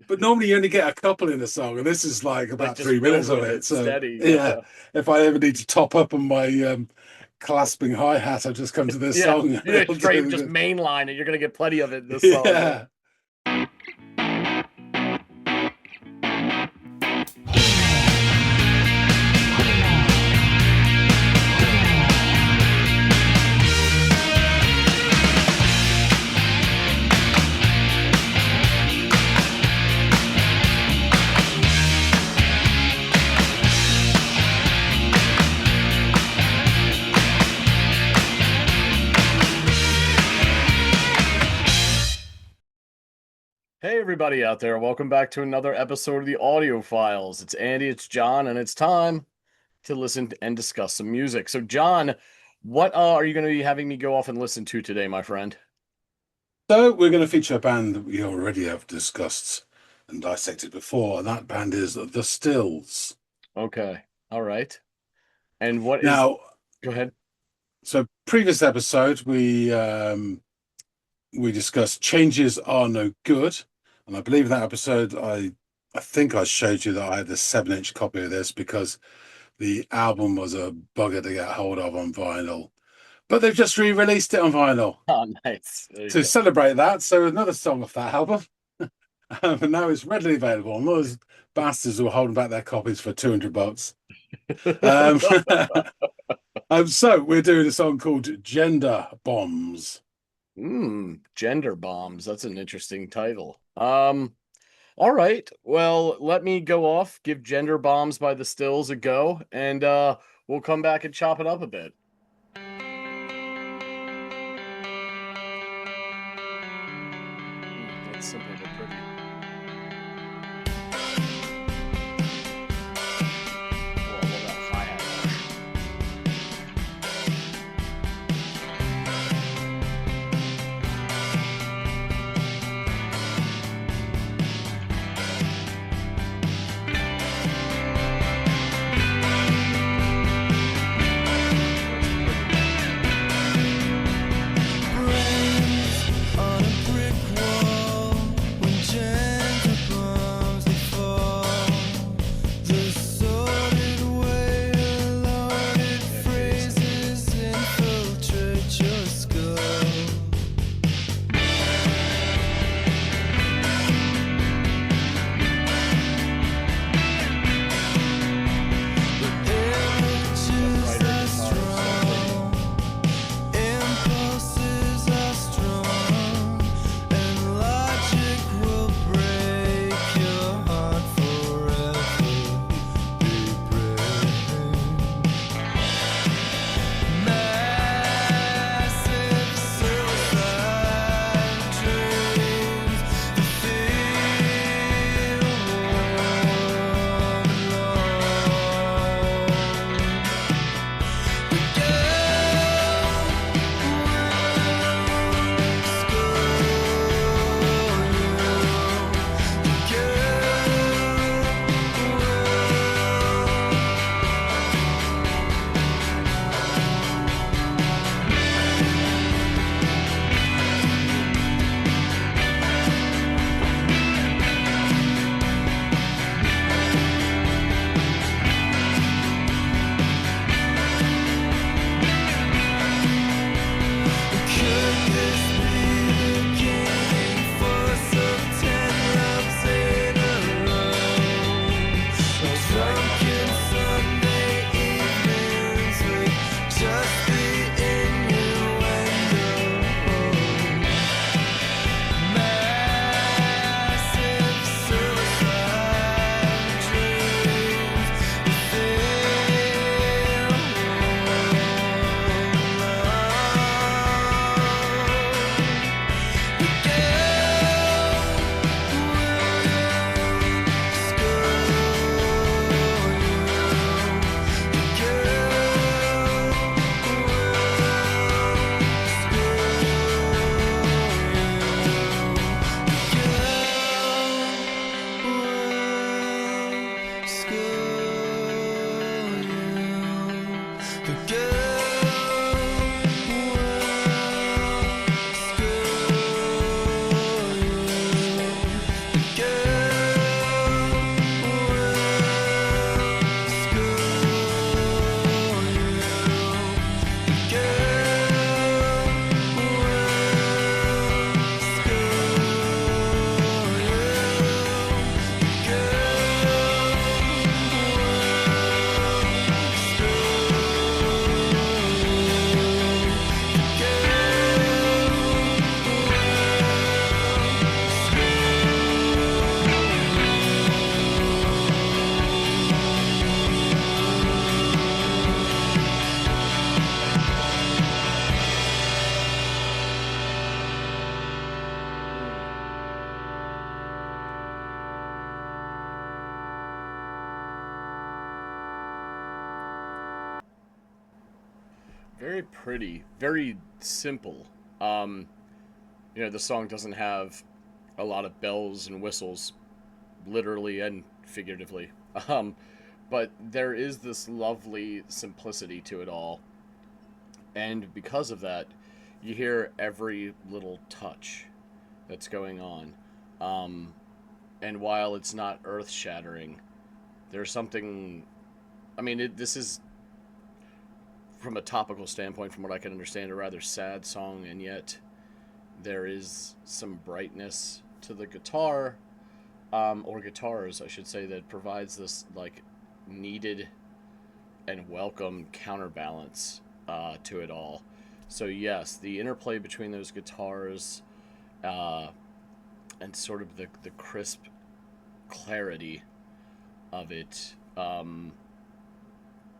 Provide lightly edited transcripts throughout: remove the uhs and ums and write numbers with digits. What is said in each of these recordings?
But normally you only get a couple in a song, and this is like Like about just 3 minutes of rolling it. it So steady. yeah, Yeah. if I ever need to top up on my clasping hi hat, I just come to this Yeah. song and Yeah, it'll straight do just good. mainline it. You're gonna get plenty of it in this song. Yeah. Yeah. Hey everybody out there, welcome back to another episode of the Audiophiles. It's Andy, it's John, and it's time to listen and discuss some music. So John, what are you going to be having me go off and listen to today, my friend? So we're going to feature a band that we already have discussed and dissected before, and that band is The Stills. Okay. All right. And what is Now, go ahead. so previous episode we discussed Changes Are No Good, and I believe in that episode I think I showed you that I had the 7-inch copy of this because the album was a bugger to get hold of on vinyl. But they've just re-released it on vinyl Oh, nice. There you to celebrate that. So another song off that album. And now it's readily available. And those bastards who are holding back their copies for $200. Um, go. so we're doing a song called Gender Bombs. Gender bombs. That's an interesting title. All right. Well, let me go off, give Gender Bombs by the Stills a go, and we'll come back and chop it up a bit. That's simple but pretty. Well, that hi-hat rush. Brains on a brick wall when Very pretty, very simple. Um, the song doesn't have a lot of bells and whistles, literally and figuratively. Um, but there is this lovely simplicity to it all, and because of that, you hear every little touch that's going on. Um, and while it's not earth shattering, there's something. I mean, this is from a topical standpoint, from what I can understand, a rather sad song, and yet there is some brightness to the guitar, or guitars, I should say, that provides this like needed and welcome counterbalance to it all. So yes, the interplay between those guitars uh, and sort of the crisp clarity of it,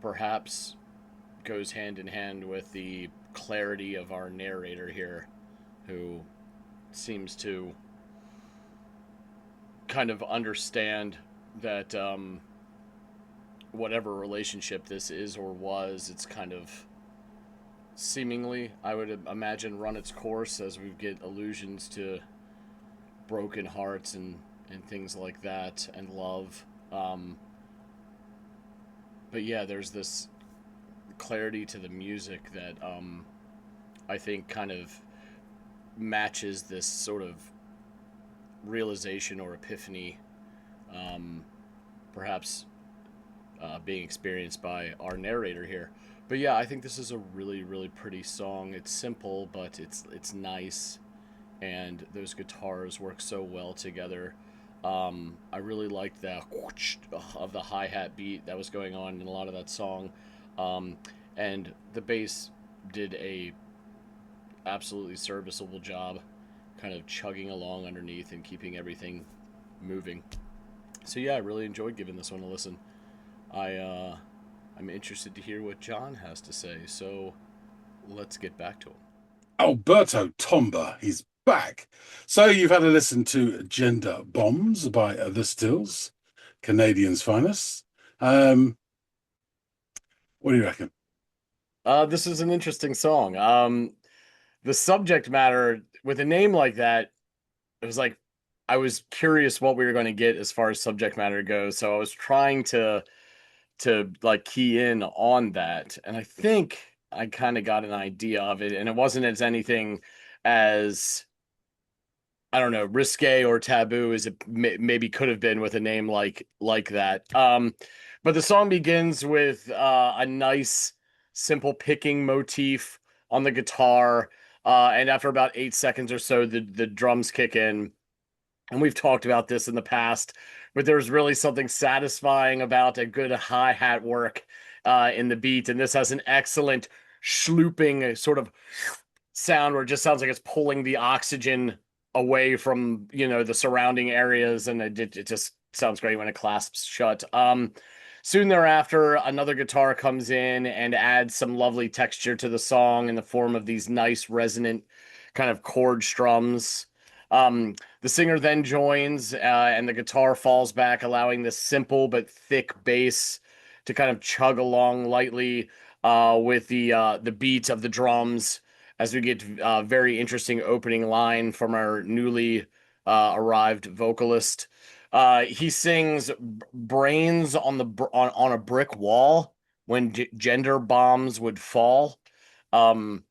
perhaps goes hand in hand with the clarity of our narrator here, who seems to kind of understand that whatever relationship this is or was, it's kind of seemingly, I would imagine, run its course as we get allusions to broken hearts and things like that and love. But yeah, there's this clarity to the music that I think kind of matches this sort of realization or epiphany, um, perhaps being experienced by our narrator here. But yeah, I think this is a really, really pretty song. It's simple, but it's nice, and those guitars work so well together. I really liked the whoosh of the hi hat beat that was going on in a lot of that song, um, and the bass did a absolutely serviceable job, kind of chugging along underneath and keeping everything moving. So yeah, I really enjoyed giving this one a listen. I'm interested to hear what John has to say. So let's get back to him. Alberto Tomba, he's back. So you've had a listen to Gender Bombs by The Stills, Canadian's finest. Um, what do you reckon? This is an interesting song. The subject matter with a name like that, it was like I was curious what we were going to get as far as subject matter goes. So I was trying to like key in on that, and I think I kind of got an idea of it, and it wasn't as anything as, I don't know, risque or taboo as it maybe could have been with a name like that. But the song begins with a nice, simple picking motif on the guitar, and after about 8 seconds or so, the drums kick in. And we've talked about this in the past, but there's really something satisfying about a good hi hat work in the beat, and this has an excellent schlooping sort of sound where it just sounds like it's pulling the oxygen away from the surrounding areas, and it just sounds great when it clasps shut. Soon thereafter, another guitar comes in and adds some lovely texture to the song in the form of these nice resonant kind of chord strums. The singer then joins, and the guitar falls back, allowing this simple but thick bass to kind of chug along lightly with the beat of the drums, as we get a very interesting opening line from our newly arrived vocalist. He sings "Brains on on a brick wall when gender bombs would fall." Um,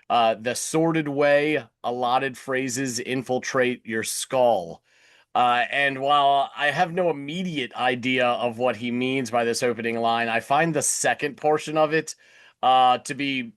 the sordid way allotted phrases infiltrate your skull. And while I have no immediate idea of what he means by this opening line, I find the second portion of it to be,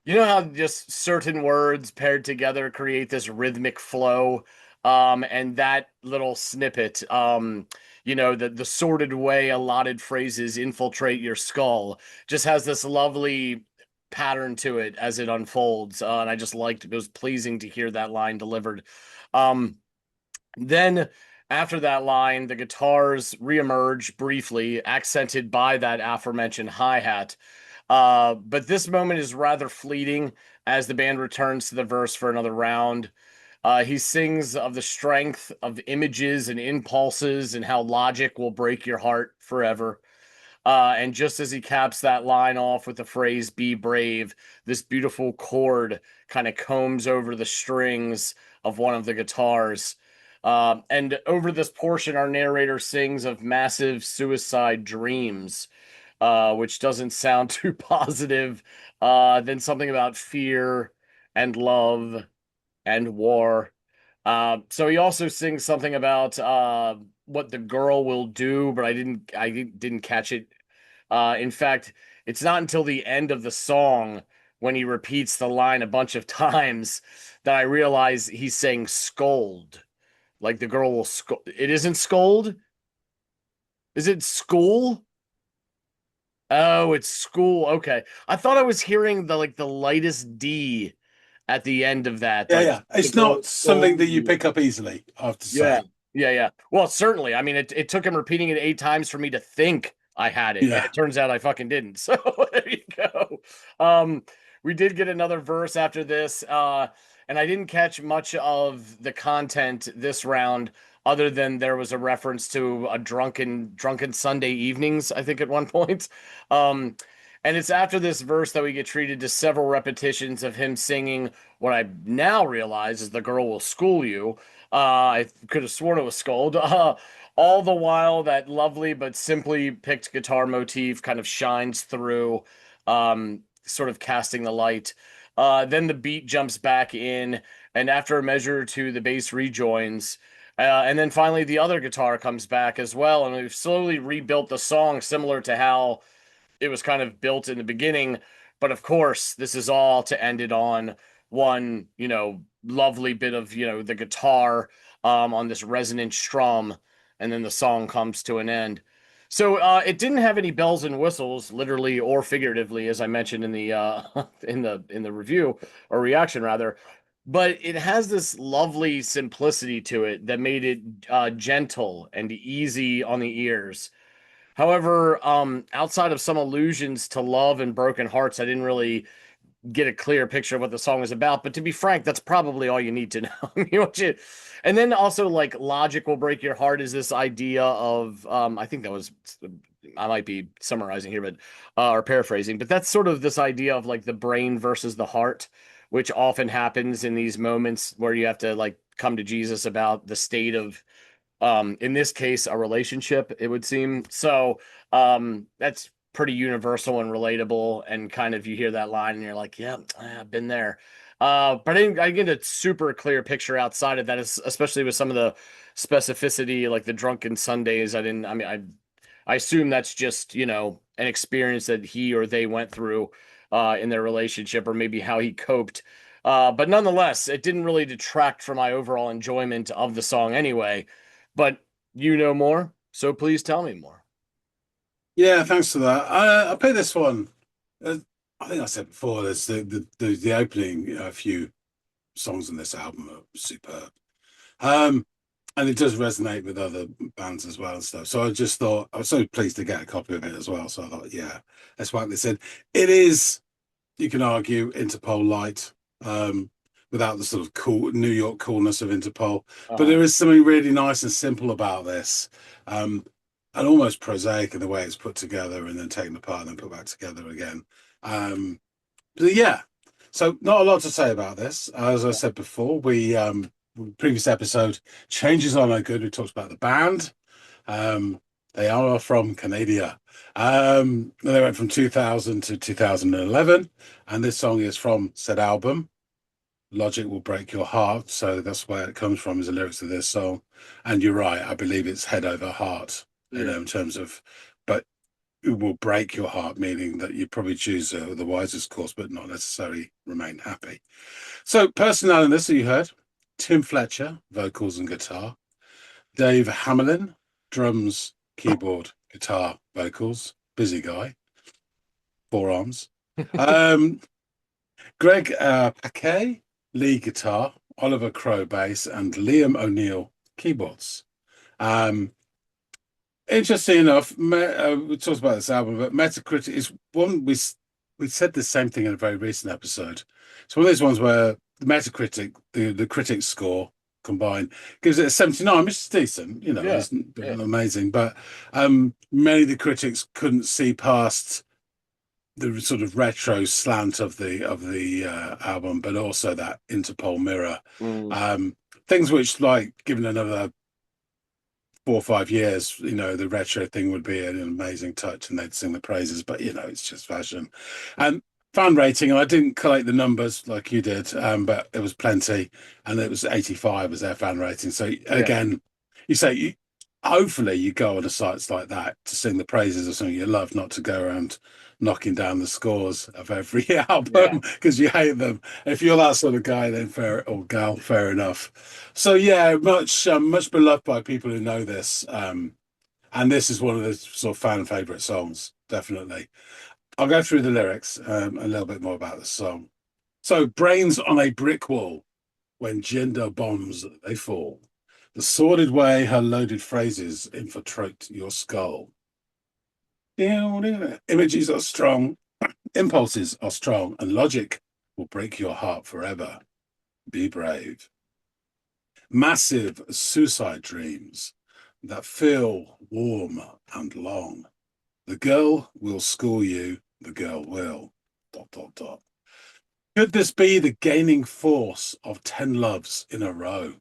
how just certain words paired together create this rhythmic flow. And that little snippet, the sordid way allotted phrases infiltrate your skull, just has this lovely pattern to it as it unfolds. And I just liked, it was pleasing to hear that line delivered. Um, then after that line, the guitars reemerge briefly, accented by that aforementioned hi-hat. But this moment is rather fleeting as the band returns to the verse for another round. He sings of the strength of images and impulses and how logic will break your heart forever. And just as he caps that line off with the phrase "Be brave," this beautiful chord kind of combs over the strings of one of the guitars. And over this portion, our narrator sings of massive suicide dreams, which doesn't sound too positive. Then something about fear and love and war. So he also sings something about what the girl will do, but I didn't catch it. In fact, it's not until the end of the song when he repeats the line a bunch of times that I realize he's saying scold. Like the girl will scold. It isn't scold. Is it school? Oh, it's school. Okay. I thought I was hearing the lightest D at the end of that. Yeah, Like yeah. the It's girl not something that scolds you you. pick up easily, I have to Yeah. say. Yeah, yeah. Well, certainly. I mean, it took him repeating it 8 times for me to think I had it, and Yeah. it turns out I fucking didn't. So there you go. Um, we did get another verse after this, and I didn't catch much of the content this round, other than there was a reference to a drunken Sunday evenings, I think, at one point. Um, and it's after this verse that we get treated to several repetitions of him singing what I now realize is "The girl will school you." I could have sworn it was Scold. All the while, that lovely but simply picked guitar motif kind of shines through, sort of casting the light. Then the beat jumps back in, and after a measure or two, the bass rejoins. And then finally, the other guitar comes back as well, and we've slowly rebuilt the song similar to how it was kind of built in the beginning. But of course, this is all to end it on one, lovely bit of, the guitar on this resonant strum, and then the song comes to an end. So it didn't have any bells and whistles, literally or figuratively, as I mentioned in the in the review or reaction rather. But it has this lovely simplicity to it that made it gentle and easy on the ears. However, outside of some allusions to love and broken hearts, I didn't really get a clear picture of what the song was about. But to be frank, that's probably all you need to know. And then also like "Logic will break your heart" is this idea of I think that was, I might be summarizing here, but or paraphrasing, but that's sort of this idea of like the brain versus the heart, which often happens in these moments where you have to like come to Jesus about the state of, in this case, a relationship, it would seem. So that's pretty universal and relatable, and kind of you hear that line and you're like, yeah, I've been there. But I get a super clear picture outside of that, especially with some of the specificity, like the drunken Sundays. I assume that's just, an experience that he or they went through in their relationship, or maybe how he coped. But nonetheless, it didn't really detract from my overall enjoyment of the song anyway. But you know more, so please tell me more. Yeah, thanks for that. I play this one. Uh, I think I said before, there's the opening few songs on this album are superb. Um, and it does resonate with other bands as well and stuff. So I just thought I was so pleased to get a copy of it as well. So I thought, yeah, let's whack this in. It is, you can argue, Interpol light, without the sort of cool New York coolness of Interpol. But Uh-huh. there is something really nice and simple about this. And almost prosaic in the way it's put together and then taken apart and then put back together again. But yeah, so not a lot to say about this. As I said before, we previous episode, Changes Are No Good. We talked about the band. Um, they are from Canada. They went from 2000 to 2011, and this song is from said album. Logic Will Break Your Heart. So that's where it comes from, is the lyrics of this song. And you're right, I believe it's head over heart, Yeah. in terms of, but it will break your heart, meaning that you probably choose the wisest course, but not necessarily remain happy. So, personnel in this that you heard: Tim Fletcher, vocals and guitar; Dave Hamelin, drums, keyboard, guitar, vocals. Busy guy, forearms. Um, Greg Paquet, lead guitar; Oliver Crow, bass; and Liam O'Neill, keyboards. Um, Interesting enough, we talked about this album, but Metacritic is one we said the same thing in a very recent episode. It's one of those ones where the Metacritic, the critics score, combined gives it a 79, which is decent. You know, Yeah. it's not Yeah. amazing, but many of the critics couldn't see past the sort of retro slant of the album, but also that Interpol mirror. Mm, Things which, like, given another 4 or 5 years, the retro thing would be an amazing touch and they'd sing the praises, but it's just fashion. And fan rating, I didn't collate the numbers like you did, but it was plenty, and it was 85 as their fan rating. So yeah. again, you say hopefully you go on to sites like that to sing the praises of something you love, not to go around knocking down the scores of every Yeah. album because you hate them. If you're that sort of guy, then fair or gal, fair enough. So yeah, much beloved by people who know this. And this is one of the sort of fan favorite songs, definitely. I'll go through the lyrics, a little bit more about the song. So, brains on a brick wall, when gender bombs they fall. The sordid way her loaded phrases infiltrate your skull. Images are strong, impulses are strong, and logic will break your heart forever. Be brave. Massive suicide dreams that feel warm and long. The girl will school you, the girl will. Dot, dot, dot. Could this be the gaining force of 10 loves in a row,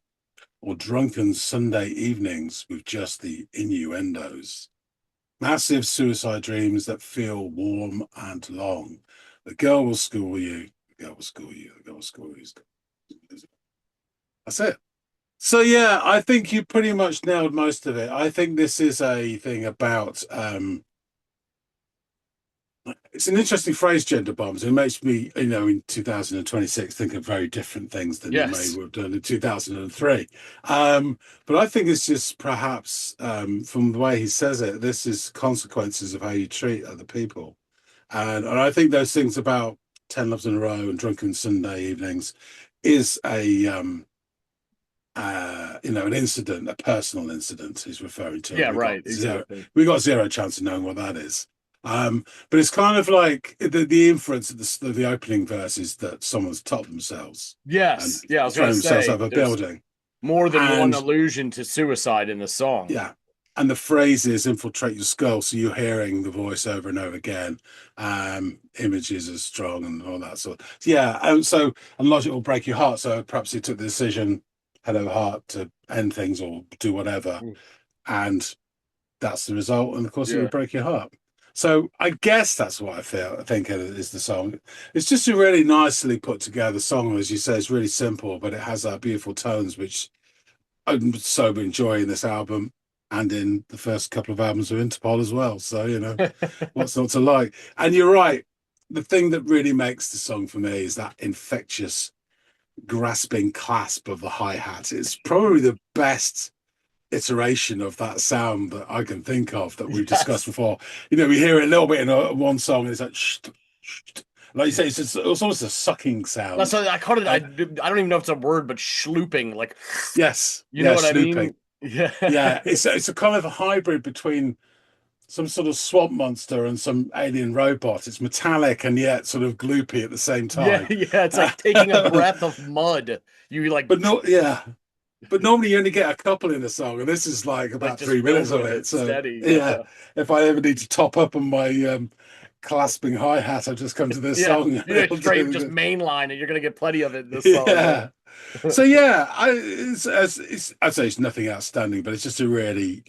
or drunken Sunday evenings with just the innuendos? Massive suicide dreams that feel warm and long. The girl will school you, the girl will school you, the girl will school you. That's it. So yeah, I think you pretty much nailed most of it. I think this is a thing about it's an interesting phrase, gender bombs. It makes me, in 2026 think of very different things than it may Yes. have done in 2003. But I think it's just perhaps from the way he says it, this is consequences of how you treat other people. And I think those things about 10 Loves in a Row and Drunken Sunday Evenings is an incident, a personal incident he's referring to, and Yeah, right. Exactly. we got zero chance of knowing what that is. But it's kind of like the inference of the opening verse is that someone's topped themselves and Yes. Yeah, I was gonna thrown themselves say out of a there's building. more than one And allusion to suicide in the song. yeah, and the phrases infiltrate your skull, so you're hearing the voice over and over again. Images are strong and all that sort. Yeah, and logic will break your heart. So perhaps he took the decision, head over heart, to end things or do whatever, Mm, and that's the result. And of course, it yeah. would break your heart. So I guess that's what I think it is the song. It's just a really nicely put together song, as you say. It's really simple, but it has that beautiful tones, which I'm so enjoying this album and in the first couple of albums of Interpol as well. So, what's not to like? And you're right. The thing that really makes the song for me is that infectious, grasping clasp of the hi-hat. It's probably the best iteration of that sound that I can think of that we've discussed Yes. before. We hear it a little bit in one song and it's like, shh, shh. Like you say, it's almost a sucking That's sound. what I called it. I And don't even know if it's a word, but schlooping, like, yes, you know yeah, what I schlooping. mean? Yeah. Yeah, it's a kind of a hybrid between some sort of swamp monster and some alien robot. It's metallic and yet sort of gloopy at the same Yeah, time. yeah. It's like taking a breath of mud. You like But no, yeah. But normally you only get a couple in a song, and this is like like about just 3 minutes filled of with it. it, So steady. yeah, Yeah. if I ever need to top up on my clasping hi hat, I just come to this Yeah. song and You know, it'll straight do just the mainline it. You're gonna get plenty of it in this song. yeah. Yeah. So yeah, I'd say it's nothing outstanding, but it's just a really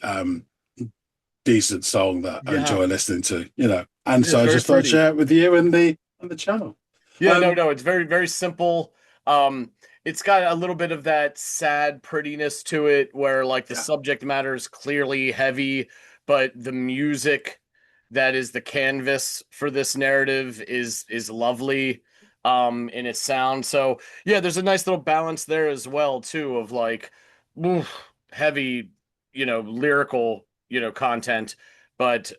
decent song that I Yeah. enjoy listening to. And It's so I very just thought I'd pretty. share it with you and the channel. Yeah, no, Um, no, it's very, very simple. It's got a little bit of that sad prettiness to it, where like the yeah, subject matter is clearly heavy, but the music that is the canvas for this narrative is lovely, in its sound. So yeah, there's a nice little balance there as well, too, of like, oof, heavy, lyrical, content, but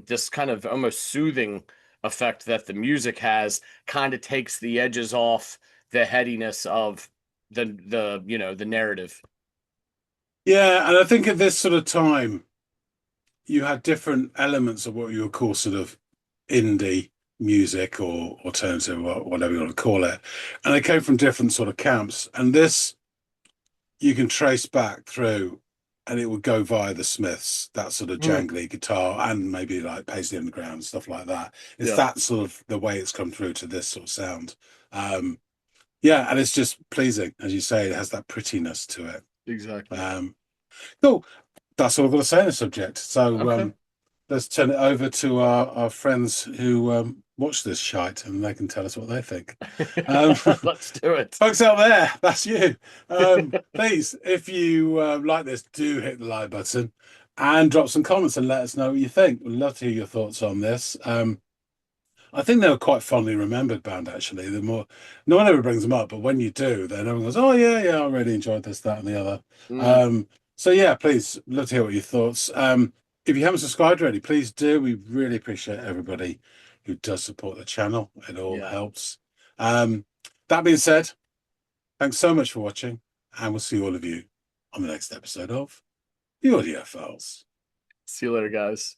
this kind of almost soothing effect that the music has kind of takes the edges off the headiness of the narrative. yeah, and I think at this sort of time, you had different elements of what you would call sort of indie music or alternative or whatever you want to call it, and they came from different sort of camps. And this you can trace back through, and it would go via the Smiths, that sort of Mm, jangly guitar, and maybe like Paisley Underground and stuff like that. It's yeah, that sort of the way it's come through to this sort of sound. Um, yeah, and it's just pleasing, as you say. It has that prettiness to it. exactly. Um, cool. That's all I've got to say on the subject. So Okay. let's turn it over to our friends who watch this shite, and they can tell us what they think. Um, Let's do it. folks out there, that's you. Please, if you like this, do hit the like button and drop some comments and let us know what you think. We'd love to hear your thoughts on this. I think they were quite fondly remembered band, actually. The more no one ever brings them up, but when you do, then everyone goes, "Oh yeah, yeah, I really enjoyed this, that, and the other." Mm, So yeah, please, love to hear what your thoughts. If you haven't subscribed already, please do. We really appreciate everybody who does support the channel. It all yeah. helps. Um, that being said, thanks so much for watching, and we'll see all of you on the next episode of the Audiophiles. See you later, guys.